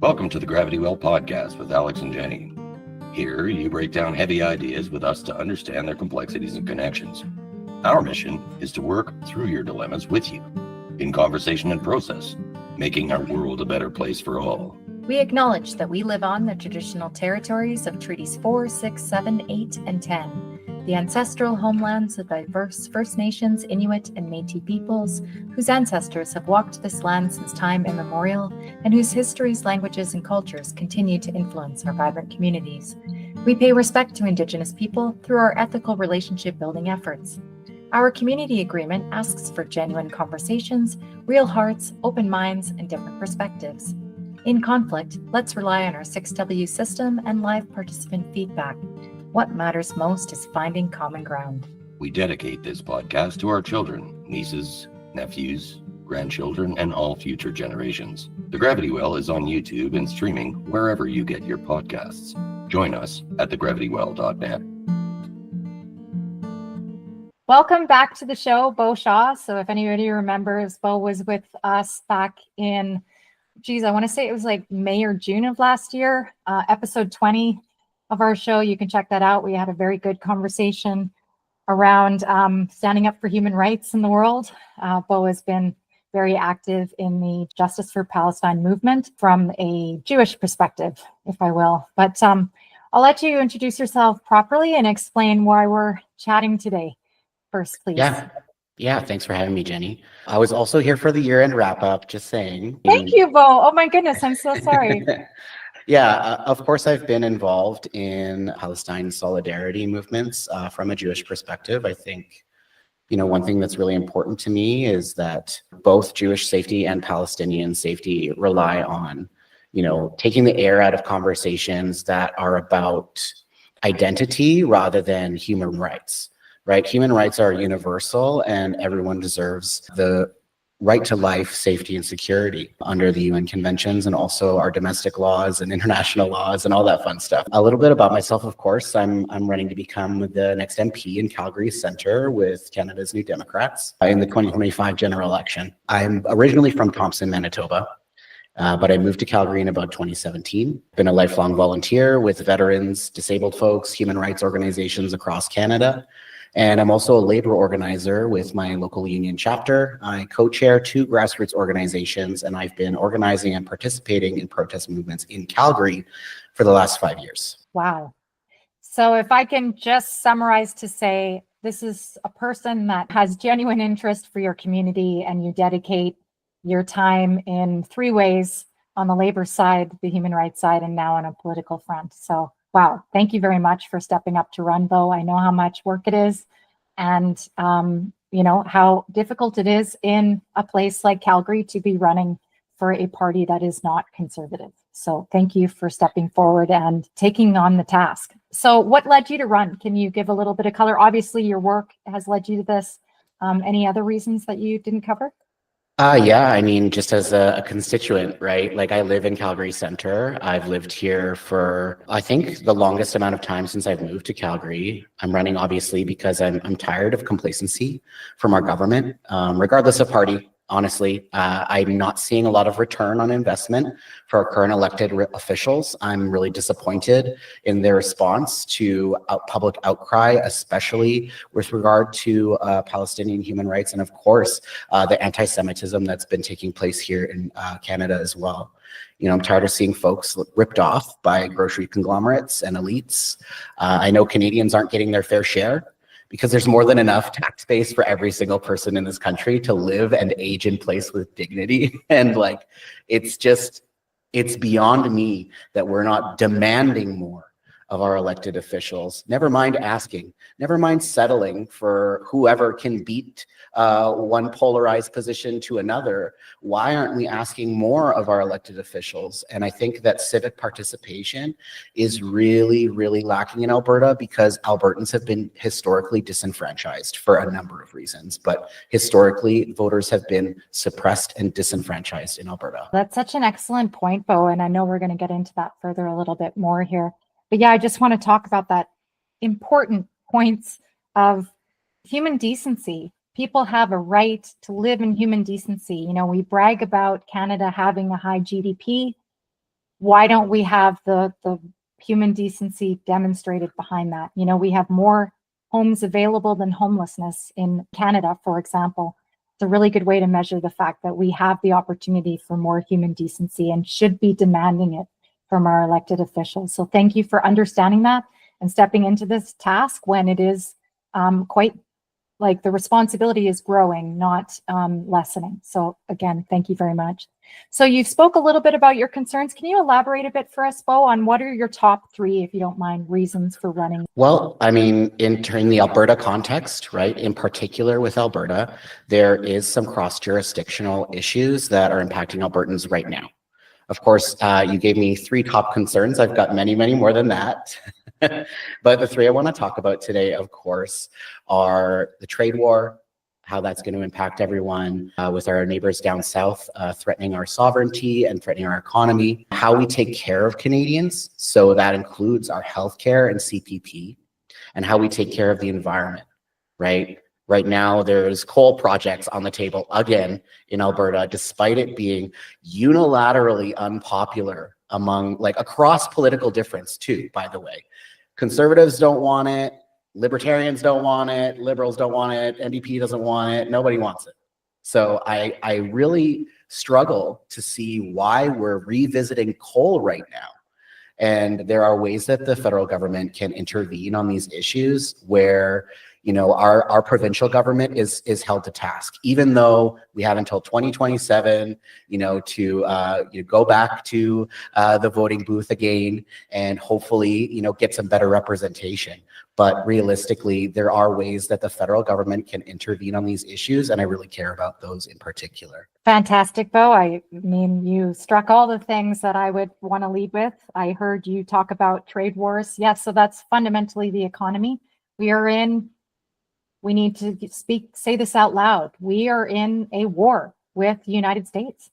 Welcome to the Gravity Well podcast with Alex and Jenny. Here, you break down heavy ideas with us to understand their complexities and connections. Our mission is to work through your dilemmas with you, in conversation and process, making our world a better place for all. We acknowledge that we live on the traditional territories of Treaties 4, 6, 7, 8, and 10, the ancestral homelands of diverse First Nations, Inuit, and Métis peoples, whose ancestors have walked this land since time immemorial, and whose histories, languages, and cultures continue to influence our vibrant communities. We pay respect to Indigenous people through our ethical relationship building efforts. Our community agreement asks for genuine conversations, real hearts, open minds, and different perspectives. In conflict, let's rely on our 6W system and live participant feedback. What matters most is finding common ground. We dedicate this podcast to our children, nieces, nephews, grandchildren, and all future generations. The Gravity Well is on YouTube and streaming wherever you get your podcasts. Join us at thegravitywell.net. Welcome back to the show, Beau Shaw. So if anybody remembers, Beau was with us back in, I want to say it was like May or June of last year, episode 20 of our show. You can check that out. We had a very good conversation around standing up for human rights in the world. Beau has been very active in the Justice for Palestine movement from a Jewish perspective, if I will. But I'll let you introduce yourself properly and explain why we're chatting today. First, please. Yeah. Thanks for having me, Jenny. I was also here for the year-end wrap-up, just saying. Thank you, Beau. Oh my goodness, I'm so sorry. Of course, I've been involved in Palestine solidarity movements from a Jewish perspective. I think, one thing that's really important to me is that both Jewish safety and Palestinian safety rely on, taking the air out of conversations that are about identity rather than human rights. Right? Human rights are universal and everyone deserves the right to life, safety, and security under the UN conventions and also our domestic laws and international laws and all that fun stuff. A little bit about myself, of course. I'm running to become the next MP in Calgary Centre with Canada's New Democrats in the 2025 general election. I'm originally from Thompson, Manitoba. But I moved to Calgary in about 2017. Been a lifelong volunteer with veterans, disabled folks, human rights organizations across Canada. And I'm also a labor organizer with my local union chapter. I co-chair 2 grassroots organizations, and I've been organizing and participating in protest movements in Calgary for the last 5 years. Wow. So if I can just summarize to say, this is a person that has genuine interest for your community, and you dedicate your time in 3 ways: on the labor side, the human rights side, and now on a political front. So wow, thank you very much for stepping up to run, Beau. I know how much work it is and, how difficult it is in a place like Calgary to be running for a party that is not conservative. So thank you for stepping forward and taking on the task. So what led you to run? Can you give a little bit of color? Obviously, your work has led you to this. Any other reasons that you didn't cover? Just as a constituent, right? Like, I live in Calgary Centre. I've lived here for, I think, the longest amount of time since I've moved to Calgary. I'm running, obviously, because I'm tired of complacency from our government, regardless of party. Honestly, I'm not seeing a lot of return on investment for our current elected officials. I'm really disappointed in their response to public outcry, especially with regard to Palestinian human rights, and of course, the anti-Semitism that's been taking place here in Canada as well. I'm tired of seeing folks ripped off by grocery conglomerates and elites. I know Canadians aren't getting their fair share, because there's more than enough tax base for every single person in this country to live and age in place with dignity. And it's beyond me that we're not demanding more of our elected officials. Never mind asking, never mind settling for whoever can beat one polarized position to another. Why aren't we asking more of our elected officials? And I think that civic participation is really, really lacking in Alberta, because Albertans have been historically disenfranchised for a number of reasons. But historically, voters have been suppressed and disenfranchised in Alberta. That's such an excellent point, Beau, and I know we're going to get into that further a little bit more here. But yeah, I just want to talk about that important points of human decency. People have a right to live in human decency. We brag about Canada having a high GDP. why don't we have the human decency demonstrated behind that? You know, we have more homes available than homelessness in Canada, for example. It's a really good way to measure the fact that we have the opportunity for more human decency and should be demanding it from our elected officials. So thank you for understanding that and stepping into this task when it is quite like the responsibility is growing, not lessening. So again, thank you very much. So you spoke a little bit about your concerns. Can you elaborate a bit for us, Beau, on what are your top 3, if you don't mind, reasons for running? Well, I mean, in the Alberta context, right, in particular with Alberta, there is some cross-jurisdictional issues that are impacting Albertans right now. Of course, you gave me 3 top concerns. I've got many, many more than that. But the 3 I want to talk about today, of course, are the trade war, how that's going to impact everyone with our neighbors down south, threatening our sovereignty and threatening our economy, how we take care of Canadians. So that includes our healthcare and CPP, and how we take care of the environment, right? Right now, there's coal projects on the table again in Alberta, despite it being unilaterally unpopular among, like, across political difference too, by the way. Conservatives don't want it. Libertarians don't want it. Liberals don't want it. NDP doesn't want it. Nobody wants it. So I really struggle to see why we're revisiting coal right now. And there are ways that the federal government can intervene on these issues where, you know, our provincial government is held to task, even though we have until 2027, you know, to go back to the voting booth again and hopefully, you know, get some better representation. But realistically, there are ways that the federal government can intervene on these issues, and I really care about those in particular. Fantastic, Beau. I mean, you struck all the things that I would want to lead with. I heard you talk about trade wars. Yes, so that's fundamentally the economy. We need to say this out loud. We are in a war with the United States.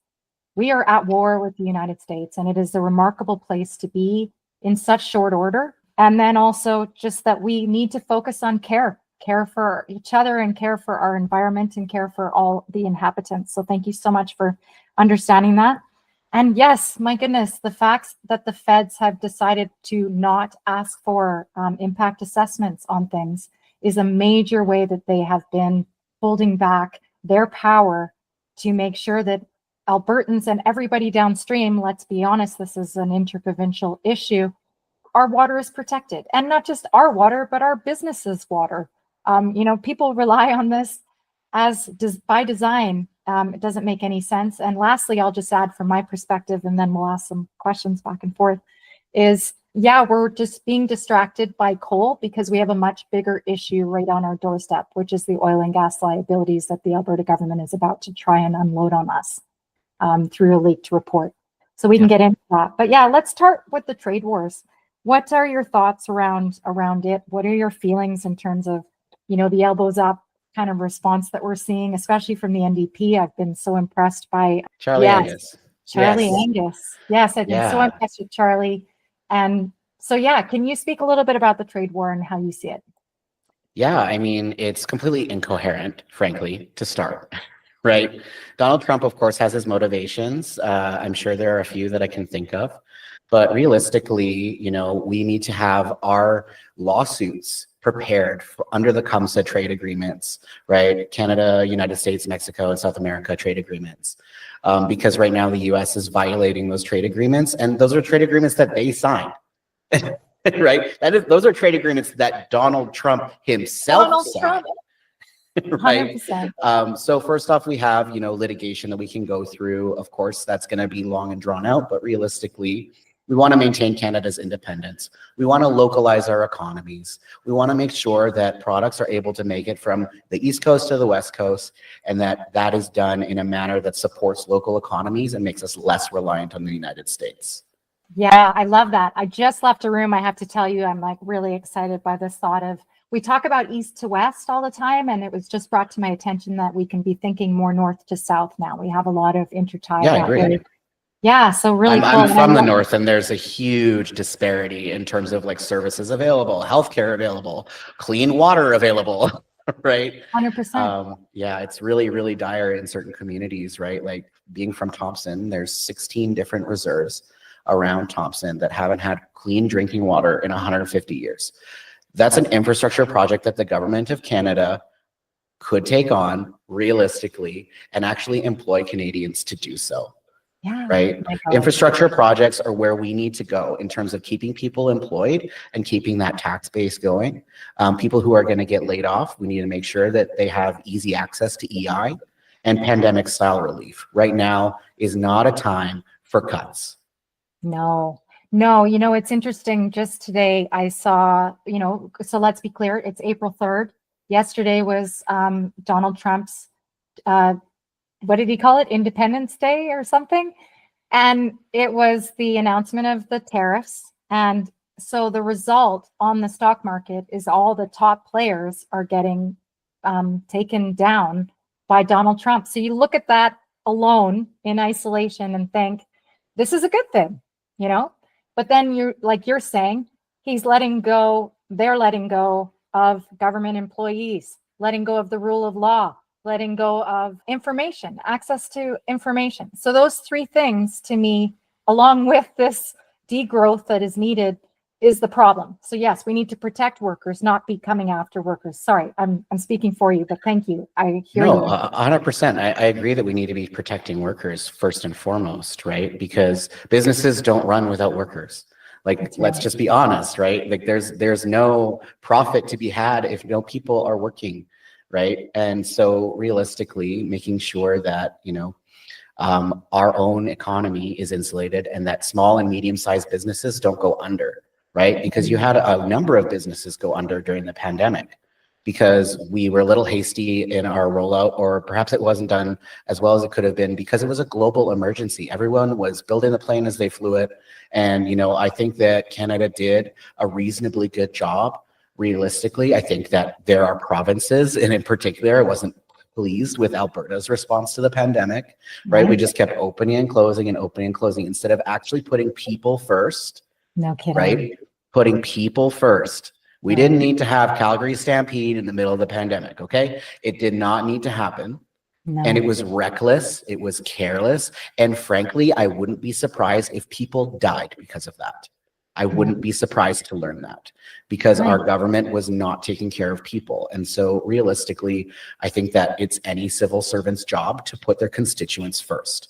We are at war with the United States, and it is a remarkable place to be in such short order. And then also just that we need to focus on care for each other and care for our environment and care for all the inhabitants. So thank you so much for understanding that. And yes, my goodness, the facts that the feds have decided to not ask for impact assessments on things is a major way that they have been holding back their power to make sure that Albertans and everybody downstream, let's be honest, this is an interprovincial issue, our water is protected. And not just our water, but our businesses' water. You know, people rely on this by design. It doesn't make any sense. And lastly, I'll just add from my perspective, and then we'll ask some questions back and forth, is yeah, we're just being distracted by coal because we have a much bigger issue right on our doorstep, which is the oil and gas liabilities that the Alberta government is about to try and unload on us through a leaked report. So we can get into that. But yeah, let's start with the trade wars. What are your thoughts around it? What are your feelings in terms of, you know, the elbows up kind of response that we're seeing, especially from the NDP? I've been so impressed by Charlie Angus. Angus. Yes, I've been so impressed with Charlie. And so, yeah, can you speak a little bit about the trade war and how you see it? Yeah, I mean, it's completely incoherent, frankly, to start, right? Donald Trump, of course, has his motivations. I'm sure there are a few that I can think of. But realistically, you know, we need to have our lawsuits prepared under the CUMSA trade agreements, right? Canada, United States, Mexico, and South America trade agreements. Because right now the US is violating those trade agreements, and those are trade agreements that they signed, right? Those are trade agreements that Donald Trump himself signed. Right. 100%. So first off, we have, you know, litigation that we can go through. Of course, that's going to be long and drawn out, but realistically, we want to maintain Canada's independence. We want to localize our economies. We want to make sure that products are able to make it from the East Coast to the West Coast, and that is done in a manner that supports local economies and makes us less reliant on the United States. Yeah, I love that. I just left a room. I have to tell you, I'm like really excited by this thought of, we talk about east to west all the time, and it was just brought to my attention that we can be thinking more north to south now. We have a lot of intertie. Yeah, I agree. Yeah, so really cool. I'm from the north, and there's a huge disparity in terms of like services available, healthcare available, clean water available, right? 100%. Yeah, it's really, really dire in certain communities, right? Like being from Thompson, there's 16 different reserves. around Thompson that haven't had clean drinking water in 150 years. That's an infrastructure project that the government of Canada could take on realistically and actually employ Canadians to do so. Yeah. Right? Infrastructure projects are where we need to go in terms of keeping people employed and keeping that tax base going. People who are going to get laid off, we need to make sure that they have easy access to EI and pandemic style relief. Right now is not a time for cuts. No, it's interesting. Just today I saw, so let's be clear, it's April 3rd. Yesterday was Donald Trump's, what did he call it? Independence Day or something? And it was the announcement of the tariffs. And so the result on the stock market is all the top players are getting taken down by Donald Trump. So you look at that alone in isolation and think, this is a good thing, But then you're saying, they're letting go of government employees, letting go of the rule of law, letting go of information, access to information. So those three things to me, along with this degrowth that is needed, is the problem. So yes, we need to protect workers, not be coming after workers. Sorry, I'm speaking for you, but thank you. I hear you. 100%. I agree that we need to be protecting workers first and foremost, right? Because businesses don't run without workers. Let's just be honest, right? There's no profit to be had if no people are working, right? And so realistically, making sure that, our own economy is insulated and that small and medium-sized businesses don't go under, right? Because you had a number of businesses go under during the pandemic because we were a little hasty in our rollout, or perhaps it wasn't done as well as it could have been because it was a global emergency. Everyone was building the plane as they flew it. And, I think that Canada did a reasonably good job. Realistically, I think that there are provinces, and in particular, I wasn't pleased with Alberta's response to the pandemic, right? We just kept opening and closing instead of actually putting people first. No kidding. Right? Putting people first. We didn't need to have Calgary Stampede in the middle of the pandemic, okay? It did not need to happen. No. And it was reckless, it was careless, and frankly, I wouldn't be surprised if people died because of that. I wouldn't be surprised to learn that because our government was not taking care of people. And so realistically, I think that it's any civil servant's job to put their constituents first.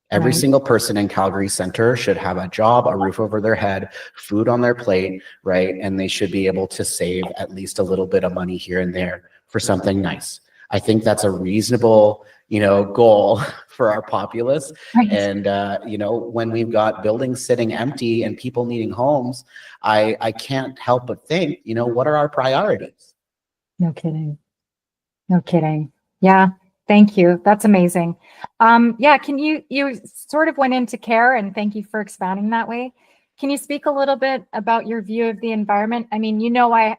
Every single person in Calgary Centre should have a job, a roof over their head, food on their plate, right? And they should be able to save at least a little bit of money here and there for something nice. I think that's a reasonable, goal for our populace. Right. And, when we've got buildings sitting empty and people needing homes, I can't help but think, what are our priorities? No kidding. Yeah. Thank you. That's amazing. Can you sort of went into care, and thank you for expanding that way. Can you speak a little bit about your view of the environment? I mean, I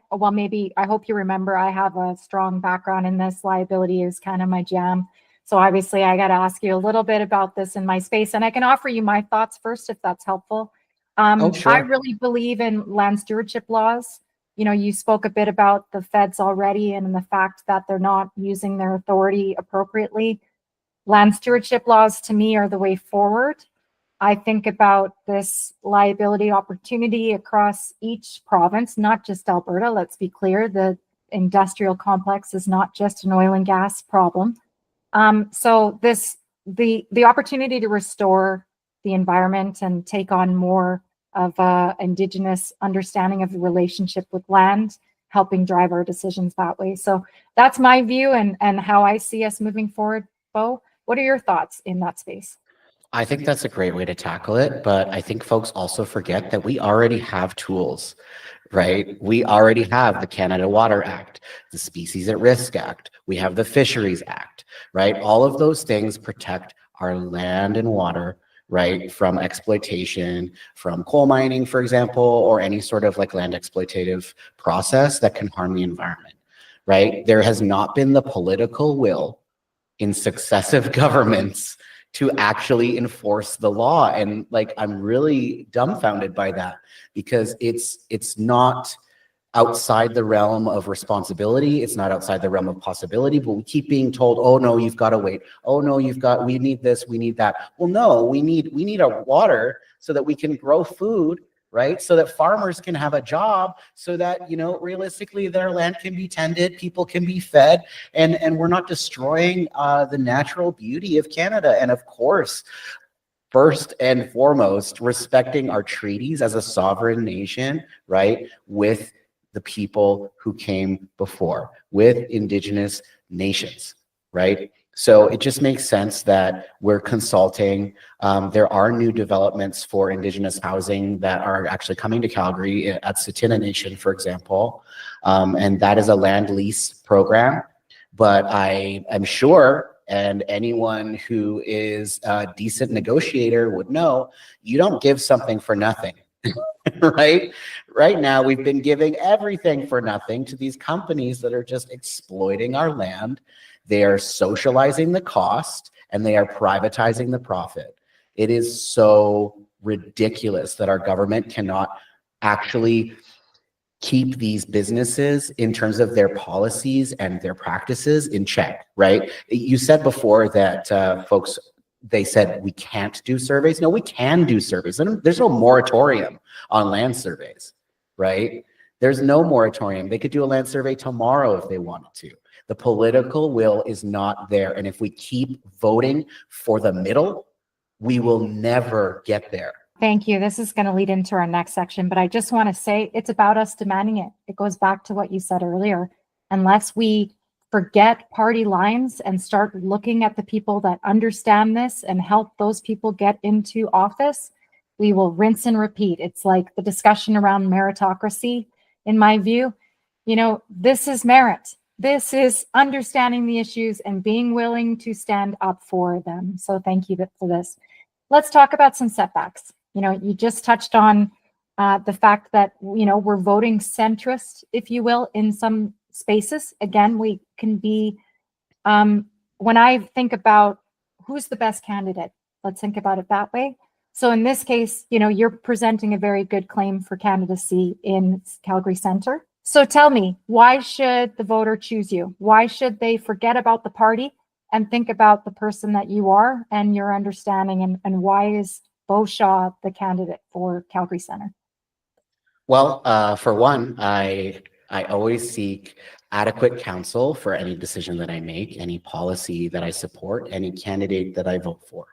hope you remember I have a strong background in this. Liability is kind of my jam. So obviously I got to ask you a little bit about this in my space, and I can offer you my thoughts first if that's helpful. Sure. I really believe in land stewardship laws. You spoke a bit about the feds already and the fact that they're not using their authority appropriately. Land stewardship laws to me are the way forward. I think about this liability opportunity across each province, not just Alberta. Let's be clear, the industrial complex is not just an oil and gas problem. So the opportunity to restore the environment and take on more of Indigenous understanding of the relationship with land, helping drive our decisions that way. So that's my view and how I see us moving forward. Beau, what are your thoughts in that space? I think that's a great way to tackle it, but I think folks also forget that we already have tools, right? We already have the Canada Water Act, the Species at Risk Act, we have the Fisheries Act, right? All of those things protect our land and water, right, from exploitation, from coal mining, for example, or any sort of land exploitative process that can harm the environment, right? There has not been the political will in successive governments to actually enforce the law. And I'm really dumbfounded by that because it's not outside the realm of responsibility. It's not outside the realm of possibility, but we keep being told, oh no, you've got to wait. Oh no, we need this, we need that. Well, no, we need our water so that we can grow food, right? So that farmers can have a job, so that, you know, realistically their land can be tended, people can be fed, and we're not destroying the natural beauty of Canada. And of course, first and foremost, respecting our treaties as a sovereign nation, right? With the people who came before, with Indigenous nations, right? So it just makes sense that we're consulting. There are new developments for Indigenous housing that are actually coming to Calgary at Tsuut'ina Nation, for example. And that is a land lease program. But I am sure, and anyone who is a decent negotiator would know, you don't give something for nothing. Right? Right now, we've been giving everything for nothing to these companies that are just exploiting our land. They are socializing the cost and they are privatizing the profit. It is so ridiculous that our government cannot actually keep these businesses in terms of their policies and their practices in check, right? You said before that folks, they said we can't do surveys. No, we can do surveys. There's no moratorium on land surveys, right? There's no moratorium. They could do a land survey tomorrow if they wanted to. The political will is not there. And if we keep voting for the middle, we will never get there. Thank you. This is going to lead into our next section, but I just want to say it's about us demanding it. It goes back to what you said earlier. Unless we forget party lines and start looking at the people that understand this and help those people get into office, we will rinse and repeat. It's like the discussion around meritocracy, in my view. You know, this is merit. This is understanding the issues and being willing to stand up for them. So thank you for this. Let's talk about some setbacks. You know, you just touched on the fact that, you know, we're voting centrist, if you will, in some spaces. Again, we can be, when I think about who's the best candidate, let's think about it that way. So in this case, you know, you're presenting a very good claim for candidacy in Calgary Centre. So tell me, why should the voter choose you? Why should they forget about the party and think about the person that you are and your understanding, and why is Beau Shaw the candidate for Calgary Centre? Well, for one, I always seek adequate counsel for any decision that I make, any policy that I support, any candidate that I vote for,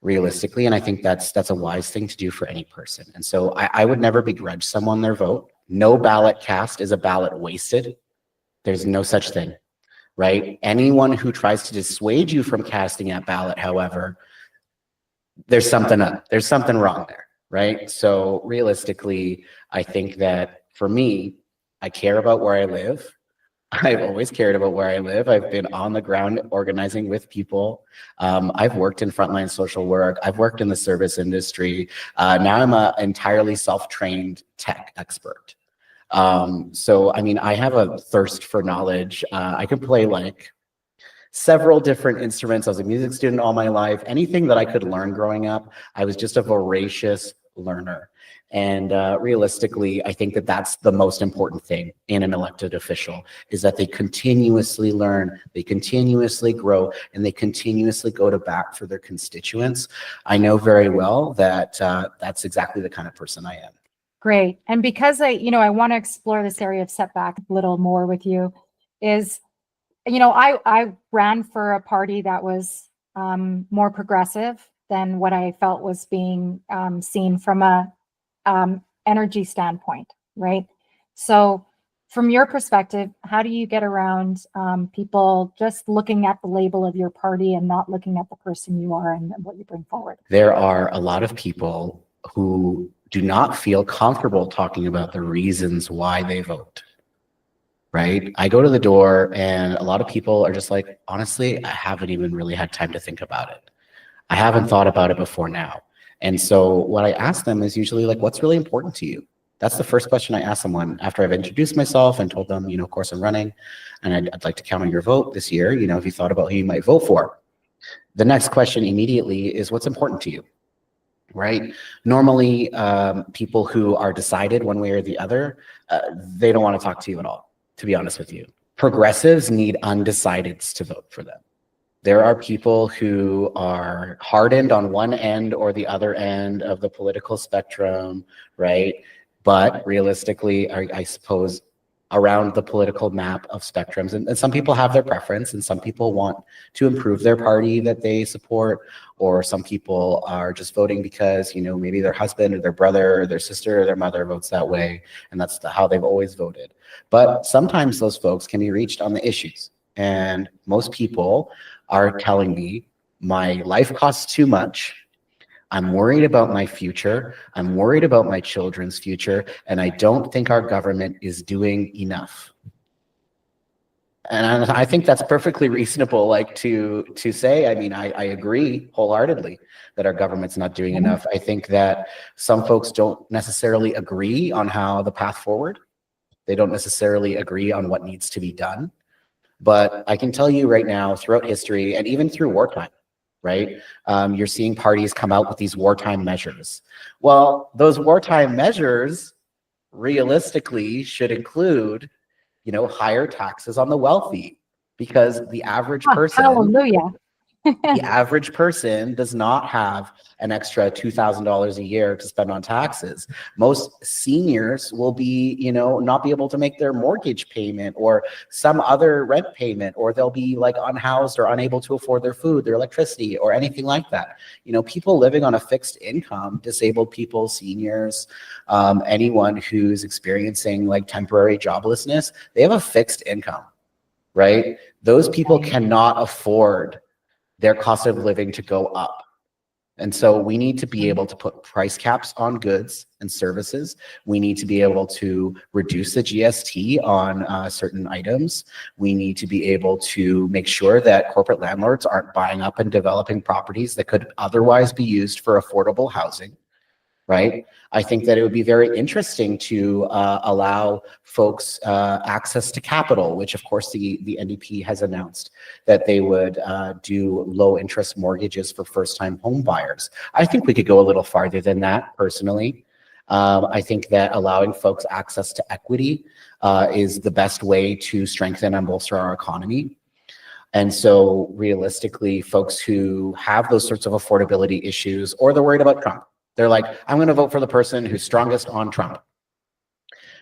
realistically. And I think that's a wise thing to do for any person. And so I would never begrudge someone their vote. No ballot cast is a ballot wasted. There's no such thing, right? Anyone who tries to dissuade you from casting that ballot, however, there's something up. There's something wrong there, right? So realistically, I think that for me, I care about where I live. I've always cared about where I live. I've been on the ground organizing with people. I've worked in frontline social work. I've worked in the service industry. Now I'm an entirely self-trained tech expert. So, I mean, I have a thirst for knowledge. I can play like several different instruments. I was a music student all my life. Anything that I could learn growing up, I was just a voracious learner. And realistically, I think that that's the most important thing in an elected official, is that they continuously learn, they continuously grow, and they continuously go to bat for their constituents. I know very well that that's exactly the kind of person I am. Great. And because I want to explore this area of setback a little more with you, is, I ran for a party that was more progressive than what I felt was being seen from a energy standpoint, right? So from your perspective, how do you get around people just looking at the label of your party and not looking at the person you are and what you bring forward? There are a lot of people who do not feel comfortable talking about the reasons why they vote, right? I go to the door and a lot of people are just like, honestly, I haven't even really had time to think about it. I haven't thought about it before now. And so what I ask them is usually like, what's really important to you? That's the first question I ask someone after I've introduced myself and told them, of course I'm running and I'd like to count on your vote this year. If you thought about who you might vote for. The next question immediately is, what's important to you? right? Normally, people who are decided one way or the other, they don't want to talk to you at all, to be honest with you. Progressives need undecideds to vote for them. There are people who are hardened on one end or the other end of the political spectrum, right? But realistically, I suppose around the political map of spectrums, and some people have their preference, and some people want to improve their party that they support, or some people are just voting because, you know, maybe their husband or their brother or their sister or their mother votes that way, and that's how they've always voted. But sometimes those folks can be reached on the issues, and most people are telling me, my life costs too much. I'm worried about my future. I'm worried about my children's future. And I don't think our government is doing enough. And I think that's perfectly reasonable, like to say. I mean, I agree wholeheartedly that our government's not doing enough. I think that some folks don't necessarily agree on how the path forward. They don't necessarily agree on what needs to be done. But I can tell you right now, throughout history, and even through wartime, right? You're seeing parties come out with these wartime measures. Well, those wartime measures realistically should include, you know, higher taxes on the wealthy, because the average person, Hallelujah. the average person does not have an extra $2,000 a year to spend on taxes. Most seniors will be, you know, not be able to make their mortgage payment or some other rent payment, or they'll be like unhoused or unable to afford their food, their electricity, or anything like that. You know, people living on a fixed income, disabled people, seniors, anyone who's experiencing like temporary joblessness, they have a fixed income, right? Those people cannot afford their cost of living to go up. And so we need to be able to put price caps on goods and services. We need to be able to reduce the GST on certain items. We need to be able to make sure that corporate landlords aren't buying up and developing properties that could otherwise be used for affordable housing, right? I think that it would be very interesting to allow folks access to capital, which of course the NDP has announced that they would do low interest mortgages for first-time home buyers. I think we could go a little farther than that, personally. I think that allowing folks access to equity is the best way to strengthen and bolster our economy. And so realistically, folks who have those sorts of affordability issues, or they're worried about Trump, they're like, I'm going to vote for the person who's strongest on Trump,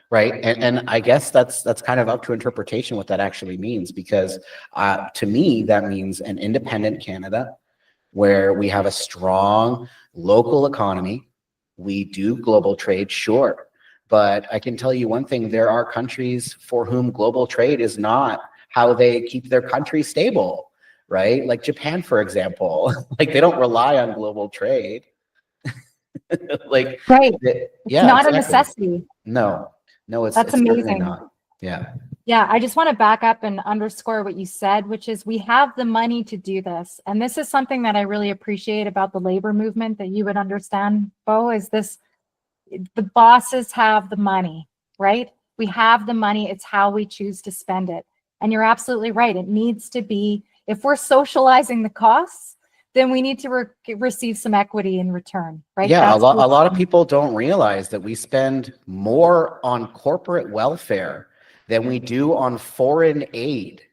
right? And I guess that's kind of up to interpretation what that actually means, because to me, that means an independent Canada where we have a strong local economy. We do global trade, sure. But I can tell you one thing, there are countries for whom global trade is not how they keep their country stable, right? Like Japan, for example, like they don't rely on global trade. Like, right. Yeah, it's not exactly. a necessity. No, it's That's certainly amazing. not. Yeah. Yeah, I just want to back up and underscore what you said, which is we have the money to do this. And this is something that I really appreciate about the labor movement that you would understand, Beau, is this, the bosses have the money, right? We have the money. It's how we choose to spend it. And you're absolutely right. It needs to be, if we're socializing the costs, then we need to receive some equity in return, right? Yeah, a lot of people don't realize that we spend more on corporate welfare than we do on foreign aid.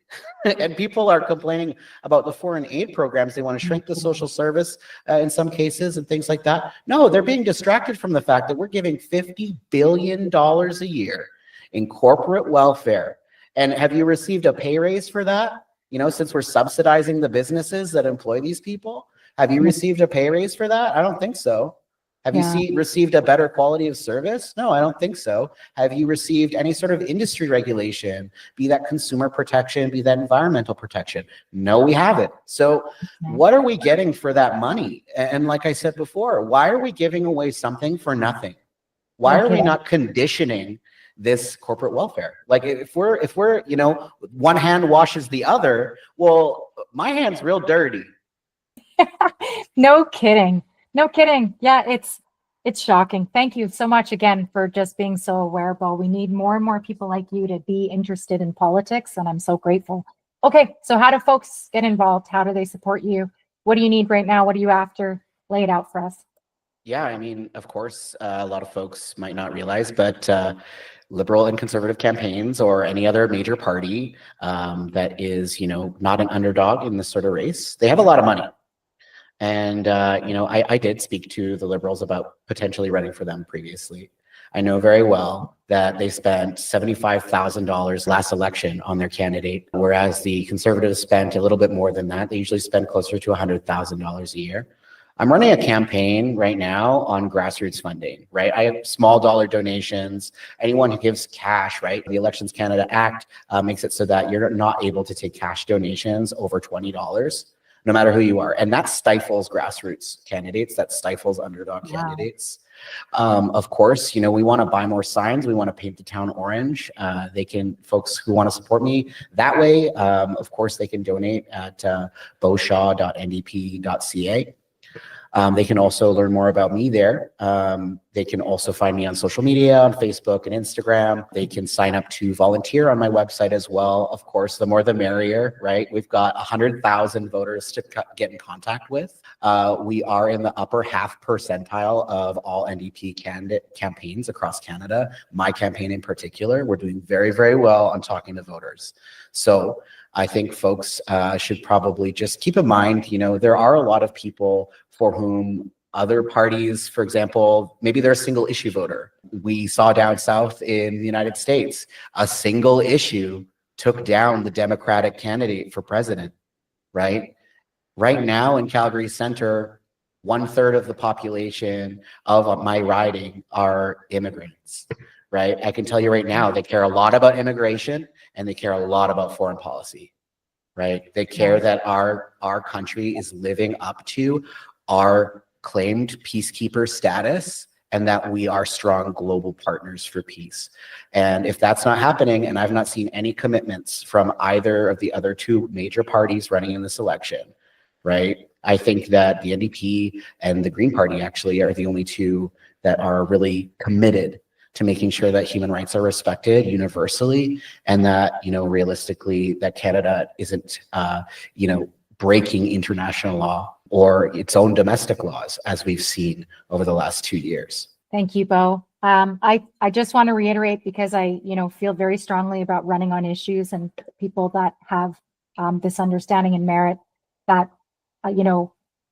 And people are complaining about the foreign aid programs. They want to shrink the social service in some cases and things like that. No, they're being distracted from the fact that we're giving $50 billion a year in corporate welfare. And have you received a pay raise for that? You know, since we're subsidizing the businesses that employ these people, have you received a pay raise for that? I don't think so. Have you received a better quality of service? No, I don't think so. Have you received any sort of industry regulation, be that consumer protection, be that environmental protection? No, we haven't. So what are we getting for that money? And like I said before, why are we giving away something for nothing? Why are we not conditioning this corporate welfare? Like if we're, you know, one hand washes the other, well, my hand's real dirty. No kidding. No kidding. Yeah, it's shocking. Thank you so much again for just being so aware, Beau. We need more and more people like you to be interested in politics, and I'm so grateful. Okay, so how do folks get involved? How do they support you? What do you need right now? What are you after? Lay it out for us. Yeah, I mean, of course, a lot of folks might not realize, but liberal and conservative campaigns or any other major party that is, not an underdog in this sort of race, they have a lot of money. And, I did speak to the Liberals about potentially running for them previously. I know very well that they spent $75,000 last election on their candidate, whereas the Conservatives spent a little bit more than that. They usually spend closer to $100,000 a year. I'm running a campaign right now on grassroots funding, right? I have small dollar donations. Anyone who gives cash, right? The Elections Canada Act makes it so that you're not able to take cash donations over $20. No matter who you are. And that stifles grassroots candidates, that stifles underdog candidates. Of course, we want to buy more signs. We want to paint the town orange. Folks who want to support me that way, of course, they can donate at beaushaw.ndp.ca. They can also learn more about me there. They can also find me on social media, on Facebook and Instagram. They can sign up to volunteer on my website as well. Of course, the more the merrier, right? We've got 100,000 voters to get in contact with. We are in the upper half percentile of all NDP candidate campaigns across Canada. My campaign in particular, we're doing very, very well on talking to voters. So I think folks should probably just keep in mind, there are a lot of people for whom other parties, for example, maybe they're a single issue voter. We saw down south in the United States, a single issue took down the Democratic candidate for president, right? Right now in Calgary Centre, 1/3 of the population of my riding are immigrants, right? I can tell you right now, they care a lot about immigration and they care a lot about foreign policy, right? They care that our country is living up to our claimed peacekeeper status and that we are strong global partners for peace. And if that's not happening, and I've not seen any commitments from either of the other two major parties running in this election, right? I think that the NDP and the Green Party actually are the only two that are really committed to making sure that human rights are respected universally and that, realistically, that Canada isn't, breaking international law or its own domestic laws, as we've seen over the last 2 years. Thank you, Beau. I just want to reiterate, because I, feel very strongly about running on issues and people that have this understanding and merit that,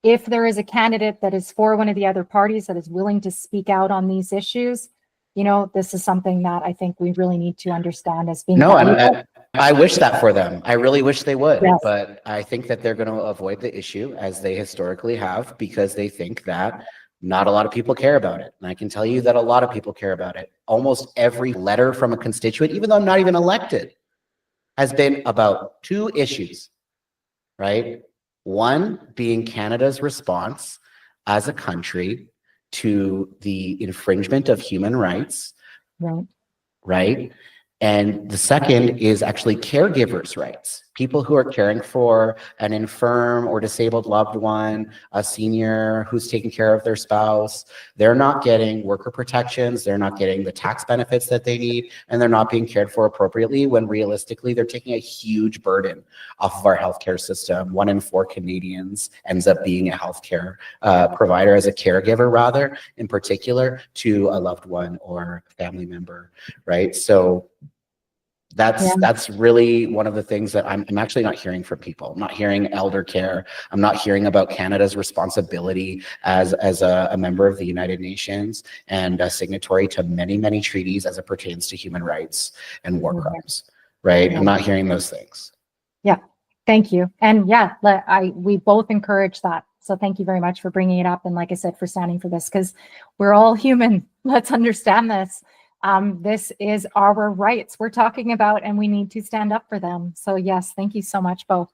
if there is a candidate that is for one of the other parties that is willing to speak out on these issues, this is something that I think we really need to understand as being. No, and I wish that for them. I really wish they would, yes. But I think that they're going to avoid the issue as they historically have because they think that not a lot of people care about it. And I can tell you that a lot of people care about it. Almost every letter from a constituent, even though I'm not even elected, has been about two issues, right? One being Canada's response as a country to the infringement of human rights, right? And the second is actually caregivers' rights. People who are caring for an infirm or disabled loved one, a senior who's taking care of their spouse. They're not getting worker protections. They're not getting the tax benefits that they need, and they're not being cared for appropriately when realistically they're taking a huge burden off of our healthcare system. 1 in 4 Canadians ends up being a healthcare provider as a caregiver, rather, in particular to a loved one or family member, right? So that's really one of the things that I'm actually not hearing from people. I'm not hearing elder care. I'm not hearing about Canada's responsibility as a member of the United Nations and a signatory to many, many treaties as it pertains to human rights and war crimes, right? I'm not hearing those things. Yeah, thank you. And we both encourage that. So thank you very much for bringing it up. And like I said, for standing for this, because we're all human. Let's understand this. This is our rights we're talking about, and we need to stand up for them. So yes, thank you so much, Beau.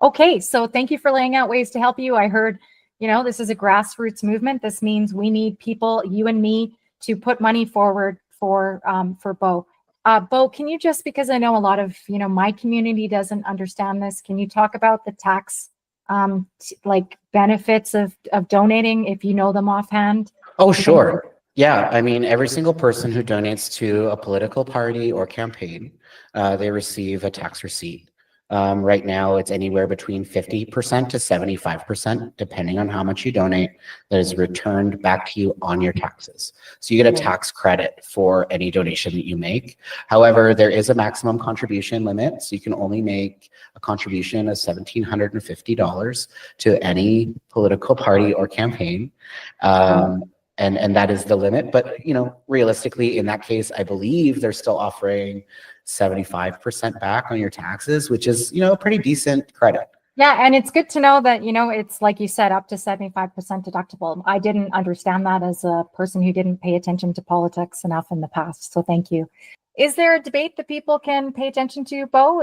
Okay, so thank you for laying out ways to help you. I heard, this is a grassroots movement. This means we need people, you and me, to put money forward for Beau. Beau, can you just, because I know a lot of, my community doesn't understand this, can you talk about the tax benefits of donating, if you know them offhand? Oh, sure. Yeah, I mean, every single person who donates to a political party or campaign, they receive a tax receipt Right now, it's anywhere between 50% to 75%, depending on how much you donate, that is returned back to you on your taxes. So you get a tax credit for any donation that you make. However, there is a maximum contribution limit, so you can only make a contribution of $1,750 to any political party or campaign. And that is the limit. But, realistically, in that case, I believe they're still offering 75% back on your taxes, which is, a pretty decent credit. Yeah, and it's good to know that, it's like you said, up to 75% deductible. I didn't understand that as a person who didn't pay attention to politics enough in the past. So thank you. Is there a debate that people can pay attention to, Beau?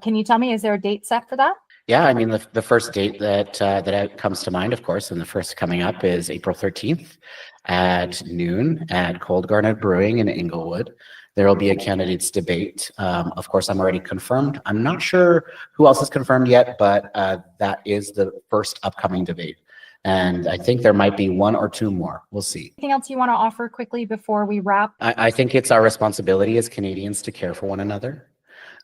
Can you tell me, is there a date set for that? Yeah, I mean, the first date that comes to mind, of course, and the first coming up is April 13th at noon at Cold Garnet Brewing in Inglewood. There will be a candidates debate. Of course, I'm already confirmed. I'm not sure who else is confirmed yet, but that is the first upcoming debate. And I think there might be one or two more. We'll see. Anything else you want to offer quickly before we wrap? I think it's our responsibility as Canadians to care for one another.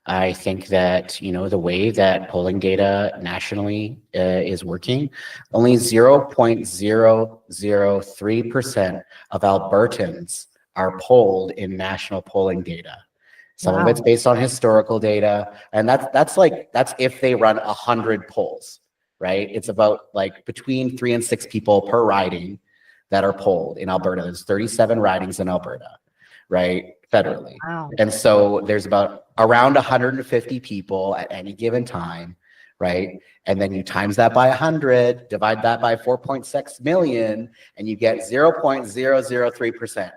I think that, the way that polling data nationally is working, only 0.003% of Albertans are polled in national polling data. Some of it's based on historical data, and that's if they run 100 polls, right? It's about between 3 and 6 people per riding that are polled in Alberta. There's 37 ridings in Alberta, right? Federally. Wow. And so there's around 150 people at any given time, right? And then you times that by 100, divide that by 4.6 million, and you get 0.003%.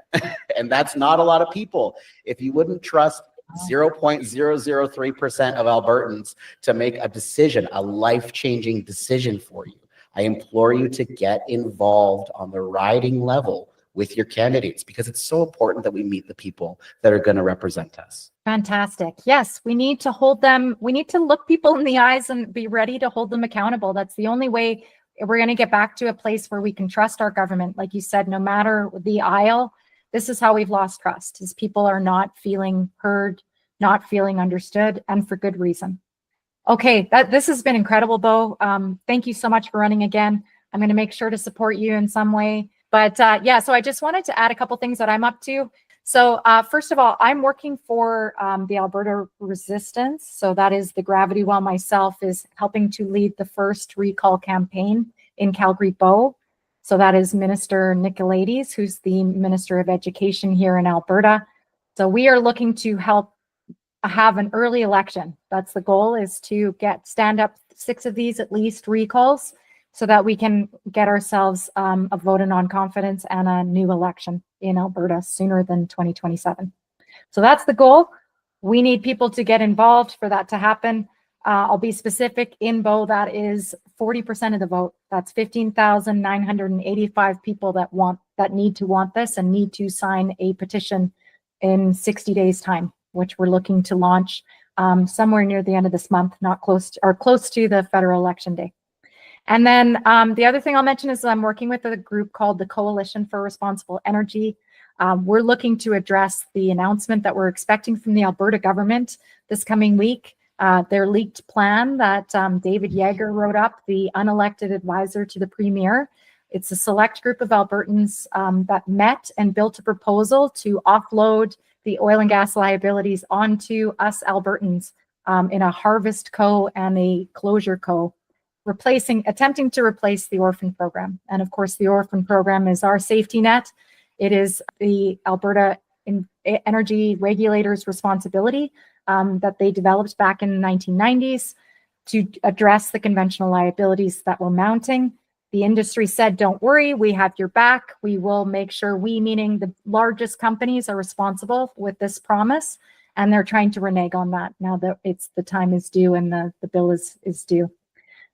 And that's not a lot of people. If you wouldn't trust 0.003% of Albertans to make a decision, a life-changing decision for you, I implore you to get involved on the riding level with your candidates, because it's so important that we meet the people that are going to represent us. Fantastic. Yes, we need to hold them. We need to look people in the eyes and be ready to hold them accountable. That's the only way we're going to get back to a place where we can trust our government. Like you said, no matter the aisle, this is how we've lost trust, is people are not feeling heard, not feeling understood, and for good reason. Okay, this has been incredible, Beau. Thank you so much for running again. I'm going to make sure to support you in some way. But so I just wanted to add a couple things that I'm up to. So first of all, I'm working for the Alberta Resistance. So that is the Gravity Well. Myself is helping to lead the first recall campaign in Calgary, Beau. So that is Minister Nicolaides, who's the Minister of Education here in Alberta. So we are looking to help have an early election. That's the goal, is to stand up 6 of these at least recalls, so that we can get ourselves a vote of non-confidence and a new election in Alberta sooner than 2027. So that's the goal. We need people to get involved for that to happen. I'll be specific in Beau, that is 40% of the vote. That's 15,985 people that need to want this and need to sign a petition in 60 days time, which we're looking to launch somewhere near the end of this month, close to the federal election day. And then the other thing I'll mention is I'm working with a group called the Coalition for Responsible Energy. We're looking to address the announcement that we're expecting from the Alberta government this coming week. Their leaked plan that David Yeager wrote up, the unelected advisor to the Premier. It's a select group of Albertans that met and built a proposal to offload the oil and gas liabilities onto us Albertans in a harvest co and a closure co, attempting to replace the orphan program. And of course, the orphan program is our safety net. It is the Alberta Energy Regulator's responsibility that they developed back in the 1990s to address the conventional liabilities that were mounting. The industry said, don't worry, we have your back. We will make sure meaning the largest companies, are responsible with this promise. And they're trying to renege on that now that the time is due and the bill is due.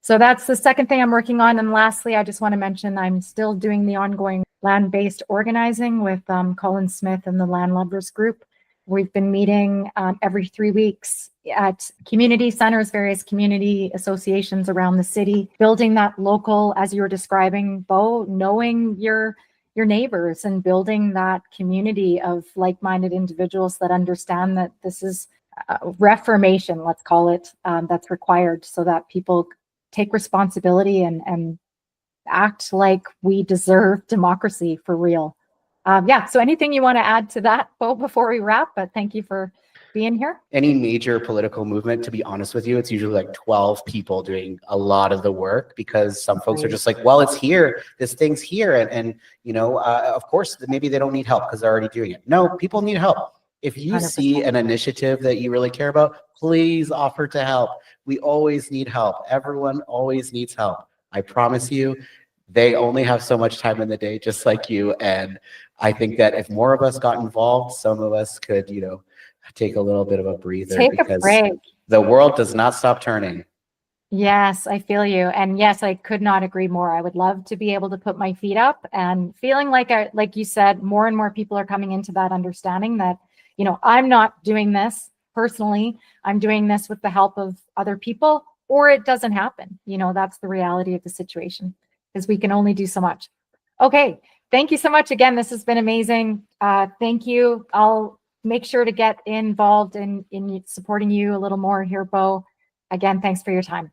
So that's the second thing I'm working on. And lastly, I just want to mention I'm still doing the ongoing land-based organizing with Colin Smith and the Land Lovers Group. We've been meeting every 3 weeks at community centers, various community associations around the city, building that local, as you were describing, Beau, knowing your neighbors and building that community of like-minded individuals that understand that this is reformation, let's call it, that's required so that people take responsibility and act like we deserve democracy for real. Yeah, so anything you want to add to that, Beau, before we wrap? But thank you for being here. Any major political movement, to be honest with you, it's usually like 12 people doing a lot of the work, because some folks are just like, well, it's here, this thing's here. And you know, of course, maybe they don't need help because they're already doing it. No, people need help. If you 100%. see an initiative that you really care about, please offer to help. We always need help. Everyone always needs help. I promise you, they only have so much time in the day, just like you. And I think that if more of us got involved, some of us could, you know, take a little bit of a breather, Take a because break. the world does not stop turning. Yes, I feel you. And yes, I could not agree more. I would love to be able to put my feet up, and feeling like you said, more and more people are coming into that understanding that, you know, I'm not doing this personally. I'm doing this with the help of other people, or it doesn't happen. You know, that's the reality of the situation, because we can only do so much. Okay. Thank you so much. Again, this has been amazing. Thank you. I'll make sure to get involved in supporting you a little more here, Beau. Again, thanks for your time.